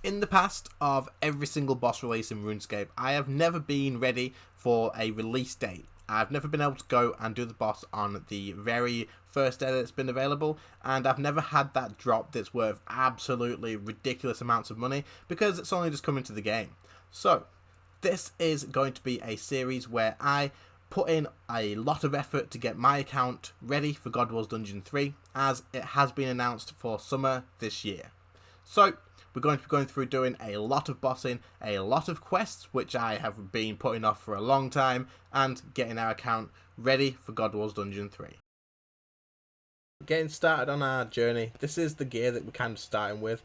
In the past of every single boss release in RuneScape, I have never been ready for a release date. I've never been able to go and do the boss on the very first day that it's been available, and I've never had that drop that's worth absolutely ridiculous amounts of money because it's only just come into the game. So, this is going to be a series where I put in a lot of effort to get my account ready for God Wars Dungeon 3, as it has been announced for summer this year. So, we're going to be going through doing a lot of bossing, a lot of quests, which I have been putting off for a long time, and getting our account ready for God Wars Dungeon 3. Getting started on our journey, this is the gear that we're kind of starting with,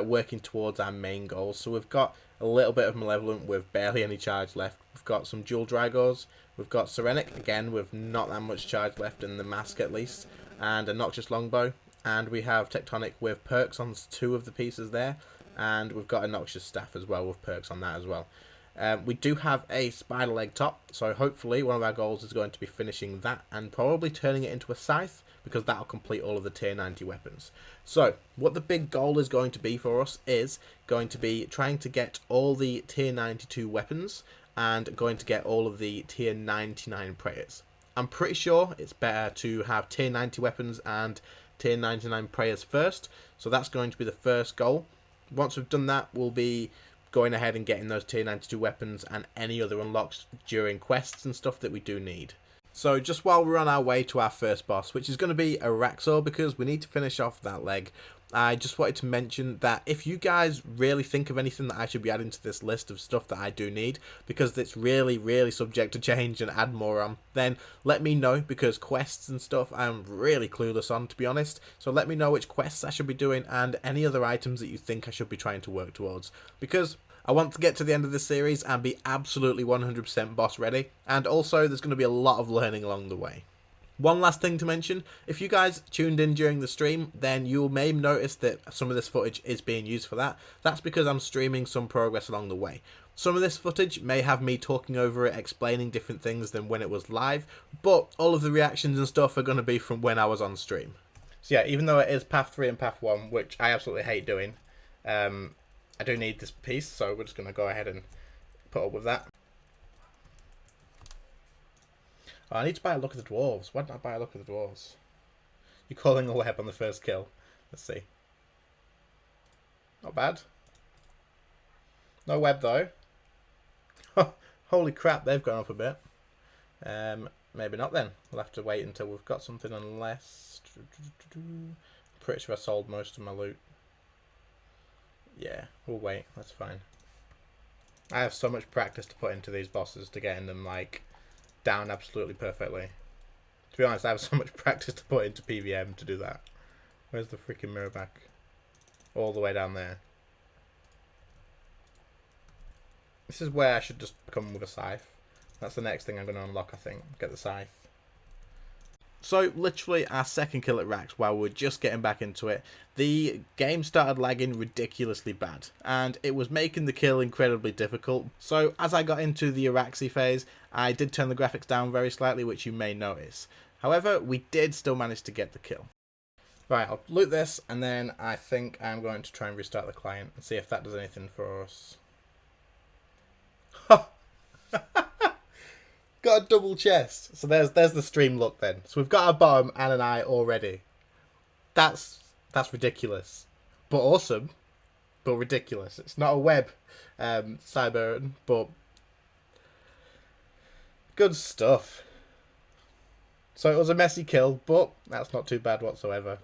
working towards our main goals. So we've got a little bit of Malevolent with barely any charge left. We've got some Dual Dragors, we've got Serenic, again with not that much charge left in the mask at least, and a Noxious Longbow. And we have Tectonic with perks on 2 of the pieces there. And we've got a Noxious Staff as well with perks on that as well. We do have a Spider Leg top. So hopefully one of our goals is going to be finishing that. And probably turning it into a Scythe. Because that'll complete all of the T90 weapons. So what the big goal is going to be for us is going to be trying to get all the T92 weapons. And going to get all of the T99 prayers. I'm pretty sure it's better to have T90 weapons and T99 prayers first, so that's going to be the first goal. Once we've done that, we'll be going ahead and getting those T92 weapons and any other unlocks during quests and stuff that we do need. So just while we're on our way to our first boss, which is going to be Araxxor, because we need to finish off that leg, I just wanted to mention that if you guys really think of anything that I should be adding to this list of stuff that I do need, because it's really subject to change and add more on, then let me know, because quests and stuff I'm really clueless on, to be honest. So let me know which quests I should be doing and any other items that you think I should be trying to work towards, because I want to get to the end of this series and be absolutely 100% boss ready, and also there's going to be a lot of learning along the way. One last thing to mention, if you guys tuned in during the stream, then you may notice that some of this footage is being used for that. That's because I'm streaming some progress along the way. Some of this footage may have me talking over it, explaining different things than when it was live, but all of the reactions and stuff are going to be from when I was on stream. So yeah, even though it is Path 3 and Path 1, which I absolutely hate doing, I do need this piece, so we're just going to go ahead and put up with that. Oh, I need to buy a Look at the Dwarves. Why didn't I buy a Look at the Dwarves? You're calling a web on the first kill. Let's see. Not bad. No web though. Holy crap, they've gone up a bit. Maybe not then. We'll have to wait until we've got something, unless... I'm pretty sure I sold most of my loot. Yeah, we'll wait. That's fine. I have so much practice to put into these bosses to getting them, like, down absolutely perfectly. To be honest, I have so much practice to put into PVM to do that. Where's the freaking mirror back? All the way down there. This is where I should just come with a scythe. That's the next thing I'm going to unlock, I think. Get the scythe. So, literally our second kill at Rax, while we're just getting back into it, the game started lagging ridiculously bad, and it was making the kill incredibly difficult. So, as I got into the Araxxi phase, I did turn the graphics down very slightly, which you may notice. However, we did still manage to get the kill. Right, I'll loot this, and then I think I'm going to try and restart the client and see if that does anything for us. Got a double chest. So there's the stream look then. So we've got a bottom and an eye already. That's ridiculous. But awesome. But ridiculous. It's not a web, Cyber, but good stuff. So it was a messy kill, but that's not too bad whatsoever.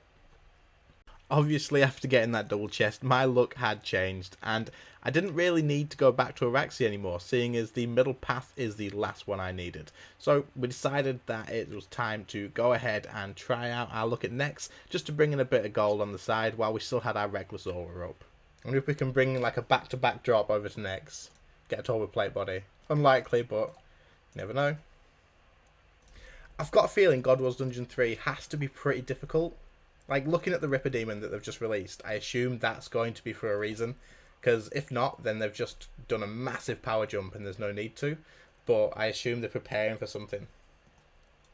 Obviously, after getting that double chest, my luck had changed, and I didn't really need to go back to Araxxi anymore, seeing as the middle path is the last one I needed. So we decided that it was time to go ahead and try out our luck at Nex, just to bring in a bit of gold on the side while we still had our Reckless Aura up. I wonder if we can bring like a back-to-back drop over to Nex, get a Torba plate body. Unlikely, but you never know. I've got a feeling God Wars Dungeon 3 has to be pretty difficult. Like, looking at the Ripper Demon that they've just released, I assume that's going to be for a reason. Because if not, then they've just done a massive power jump and there's no need to. But I assume they're preparing for something.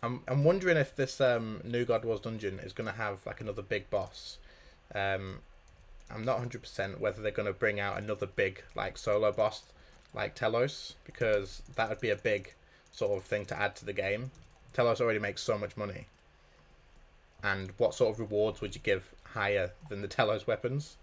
I'm wondering if this new God Wars dungeon is going to have like another big boss. I'm not 100% whether they're going to bring out another big like solo boss like Telos, because that would be a big sort of thing to add to the game. Telos already makes so much money. And what sort of rewards would you give higher than the Telos weapons?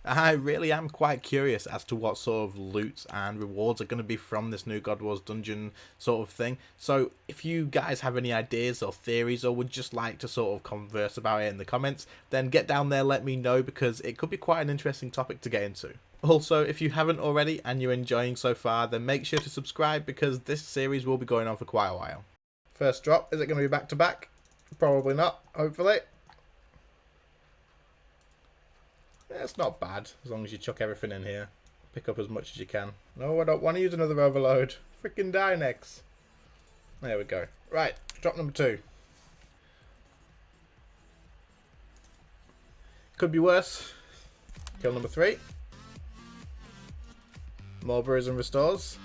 I really am quite curious as to what sort of loot and rewards are going to be from this new God Wars dungeon sort of thing. So if you guys have any ideas or theories, or would just like to sort of converse about it in the comments, then get down there, let me know, because it could be quite an interesting topic to get into. Also, if you haven't already and you're enjoying so far, then make sure to subscribe, because this series will be going on for quite a while. First drop, is it going to be back to back? Probably not, hopefully. It's not bad, as long as you chuck everything in here. Pick up as much as you can. No, I don't want to use another overload. Freaking die next. There we go. Right, drop number 2. Could be worse. Kill number 3. More brews and restores.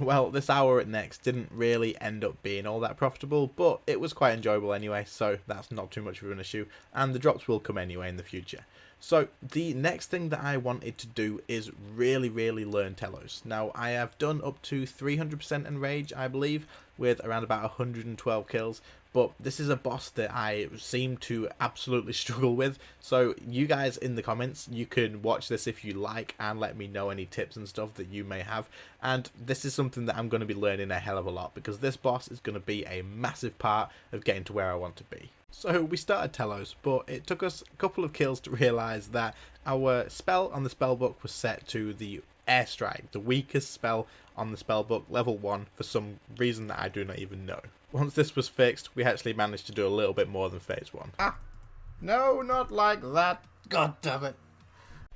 Well, this hour at next didn't really end up being all that profitable, but it was quite enjoyable anyway, so that's not too much of an issue, and the drops will come anyway in the future. So the next thing that I wanted to do is really learn Telos. Now, I have done up to 300% Enrage, I believe, with around about 112 kills, but this is a boss that I seem to absolutely struggle with. So you guys in the comments, you can watch this if you like and let me know any tips and stuff that you may have. And this is something that I'm going to be learning a hell of a lot, because this boss is going to be a massive part of getting to where I want to be. So we started Telos, but it took us a couple of kills to realise that our spell on the spellbook was set to the Airstrike, the weakest spell on the spellbook, level 1, for some reason that I do not even know. Once this was fixed, we actually managed to do a little bit more than phase 1. Ah! No, not like that! God damn it!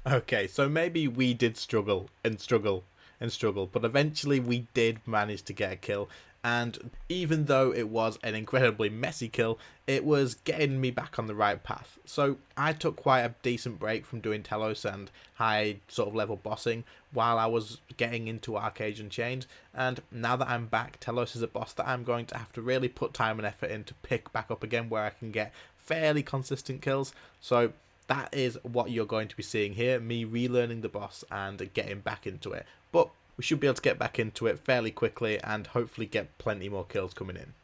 Okay, so maybe we did struggle, but eventually we did manage to get a kill. And even though it was an incredibly messy kill, it was getting me back on the right path. So I took quite a decent break from doing Telos and high sort of level bossing while I was getting into Archaeology and Chained. And now that I'm back, Telos is a boss that I'm going to have to really put time and effort in to pick back up again, where I can get fairly consistent kills. So that is what you're going to be seeing here, me relearning the boss and getting back into it. But we should be able to get back into it fairly quickly and hopefully get plenty more kills coming in.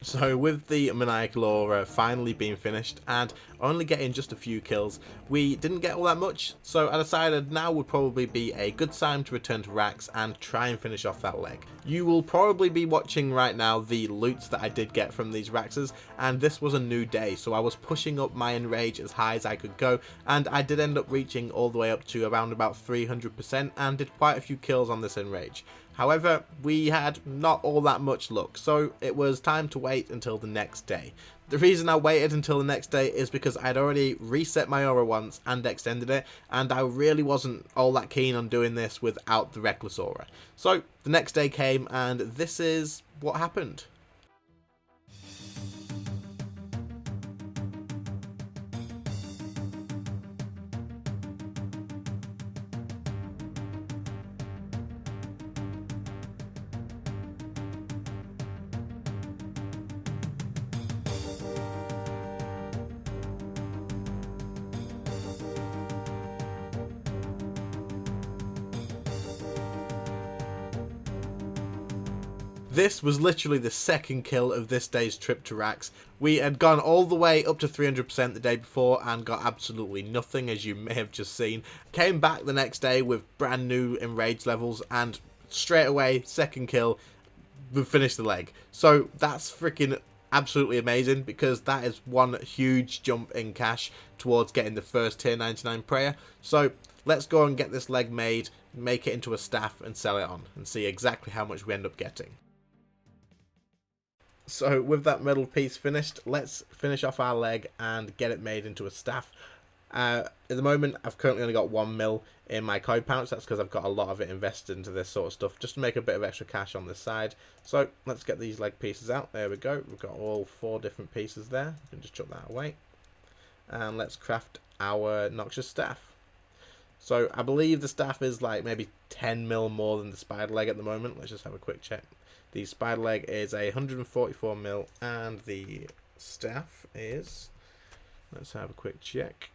So with the Maniacal Aura finally being finished and only getting just a few kills, we didn't get all that much, so I decided now would probably be a good time to return to Araxxi and try and finish off that leg. You will probably be watching right now the loots that I did get from these Araxxis, and this was a new day, so I was pushing up my Enrage as high as I could go, and I did end up reaching all the way up to around about 300% and did quite a few kills on this Enrage. However, we had not all that much luck, so it was time to wait until the next day. The reason I waited until the next day is because I'd already reset my aura once and extended it, and I really wasn't all that keen on doing this without the Reckless Aura. So the next day came, and this is what happened. This was literally the second kill of this day's trip to Rax. We had gone all the way up to 300% the day before and got absolutely nothing, as you may have just seen. Came back the next day with brand new enraged levels, and straight away, second kill, we finished the leg. So that's freaking absolutely amazing, because that is one huge jump in cash towards getting the first tier 99 prayer. So let's go and get this leg made, make it into a staff and sell it on, and see exactly how much we end up getting. So with that metal piece finished, let's finish off our leg and get it made into a staff. At the moment, I've currently only got 1 mil in my coin pouch. That's because I've got a lot of it invested into this sort of stuff, just to make a bit of extra cash on this side. So let's get these leg pieces out. There we go. We've got all 4 different pieces there. You can just chuck that away. And let's craft our noxious staff. So I believe the staff is like maybe 10 mil more than the spider leg at the moment. Let's just have a quick check. The spider leg is a 144 mil, and the staff is, let's have a quick check.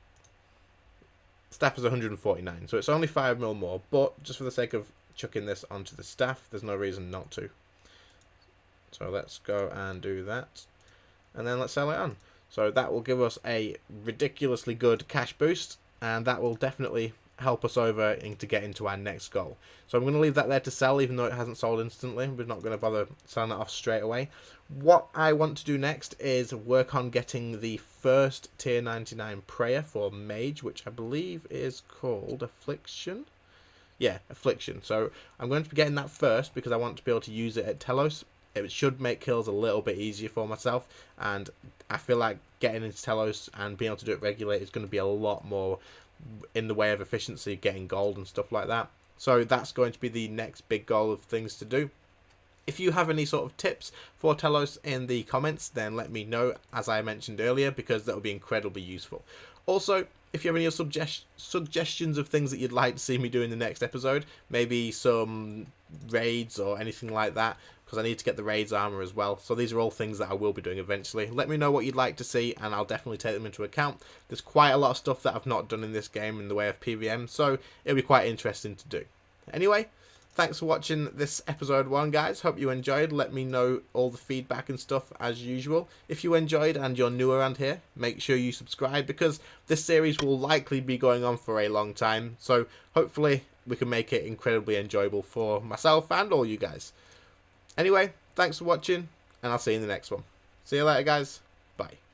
Staff is 149, so it's only 5 mil more, but just for the sake of chucking this onto the staff, there's no reason not to. So let's go and do that, and then let's sell it on. So that will give us a ridiculously good cash boost, and that will definitely help us over to get into our next goal. So I'm going to leave that there to sell, even though it hasn't sold instantly. We're not going to bother selling it off straight away. What I want to do next is work on getting the first tier 99 prayer for mage, which I believe is called Affliction. Yeah, Affliction. So I'm going to be getting that first, because I want to be able to use it at Telos. It should make kills a little bit easier for myself, and I feel like getting into Telos and being able to do it regularly is going to be a lot more in the way of efficiency, getting gold and stuff like that. So that's going to be the next big goal of things to do. If you have any sort of tips for Telos in the comments, then let me know, as I mentioned earlier, because that would be incredibly useful. Also, if you have any suggestions of things that you'd like to see me do in the next episode, maybe some raids or anything like that, because I need to get the raids armor as well. So these are all things that I will be doing eventually. Let me know what you'd like to see, and I'll definitely take them into account. There's quite a lot of stuff that I've not done in this game in the way of PVM, so it'll be quite interesting to do. Anyway, thanks for watching this episode 1, guys. Hope you enjoyed. Let me know all the feedback and stuff as usual. If you enjoyed and you're new around here, make sure you subscribe, because this series will likely be going on for a long time. So hopefully we can make it incredibly enjoyable for myself and all you guys. Anyway, thanks for watching, and I'll see you in the next one. See you later, guys. Bye.